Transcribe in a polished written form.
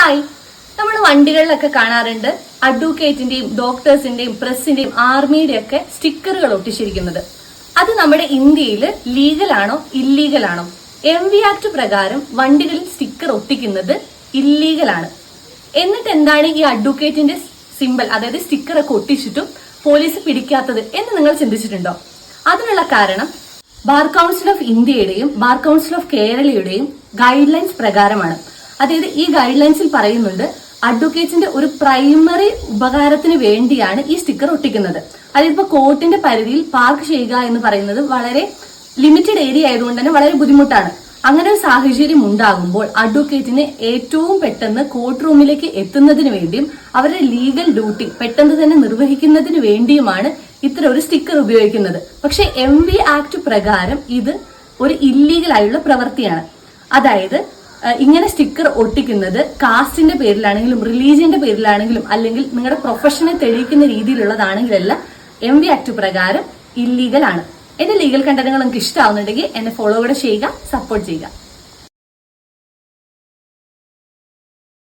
Hi, നമ്മൾ വണ്ടികളിലൊക്കെ കാണാറുണ്ട് അഡ്വക്കേറ്റിന്റെയും ഡോക്ടേഴ്സിന്റെയും പ്രസിന്റെയും ആർമിയുടെയും ഒക്കെ സ്റ്റിക്കറുകൾ ഒട്ടിച്ചിരിക്കുന്നത്. അത് നമ്മുടെ ഇന്ത്യയിൽ ലീഗലാണോ ഇല്ലീഗലാണോ? MV ആക്ട് പ്രകാരം വണ്ടികളിൽ സ്റ്റിക്കർ ഒട്ടിക്കുന്നത് ഇല്ലീഗലാണ്. എന്നിട്ട് എന്താണ് ഈ അഡ്വക്കേറ്റിന്റെ സിമ്പൽ, അതായത് സ്റ്റിക്കർ ഒക്കെ ഒട്ടിച്ചിട്ടും പോലീസ് പിടിക്കാത്തത് എന്ന് നിങ്ങൾ ചിന്തിച്ചിട്ടുണ്ടോ? അതിനുള്ള കാരണം ബാർ കൗൺസിൽ ഓഫ് ഇന്ത്യയുടെയും ബാർ കൗൺസിൽ ഓഫ് കേരളയുടെയും ഗൈഡ് ലൈൻസ് പ്രകാരമാണ്. അതായത് ഈ ഗൈഡ് ലൈൻസിൽ പറയുന്നുണ്ട് അഡ്വക്കേറ്റ്സിന്റെ ഒരു പ്രൈമറി ഉപകാരത്തിന് വേണ്ടിയാണ് ഈ സ്റ്റിക്കർ ഒട്ടിക്കുന്നത്. അതായത് ഇപ്പൊ കോർട്ടിന്റെ പരിധിയിൽ പാർക്ക് ചെയ്യുക എന്ന് പറയുന്നത് വളരെ ലിമിറ്റഡ് ഏരിയ ആയതുകൊണ്ട് തന്നെ വളരെ ബുദ്ധിമുട്ടാണ്. അങ്ങനെ ഒരു സാഹചര്യം ഉണ്ടാകുമ്പോൾ അഡ്വക്കേറ്റിന് ഏറ്റവും പെട്ടെന്ന് കോർട്ട് റൂമിലേക്ക് എത്തുന്നതിന് വേണ്ടിയും അവരുടെ ലീഗൽ ഡ്യൂട്ടി പെട്ടെന്ന് തന്നെ നിർവഹിക്കുന്നതിന് വേണ്ടിയുമാണ് ഇത്തരം ഒരു സ്റ്റിക്കർ ഉപയോഗിക്കുന്നത്. പക്ഷെ MV ആക്ട് പ്രകാരം ഇത് ഒരു ഇല്ലീഗൽ ആയുള്ള പ്രവൃത്തിയാണ്. അതായത് ഇങ്ങനെ സ്റ്റിക്കർ ഒട്ടിക്കുന്നത് കാസ്റ്റിന്റെ പേരിലാണെങ്കിലും റിലീജിയന്റെ പേരിലാണെങ്കിലും അല്ലെങ്കിൽ നിങ്ങളുടെ പ്രൊഫഷനെ തെളിയിക്കുന്ന രീതിയിലുള്ളതാണെങ്കിലല്ല MV ആക്ട് പ്രകാരം ഇല്ലീഗൽ ആണ്. എന്റെ ലീഗൽ കണ്ടന്റുകൾ നിങ്ങൾക്ക് ഇഷ്ടമാവുന്നുണ്ടെങ്കിൽ എന്നെ ഫോളോ കൂടെ ചെയ്യുക, സപ്പോർട്ട് ചെയ്യുക.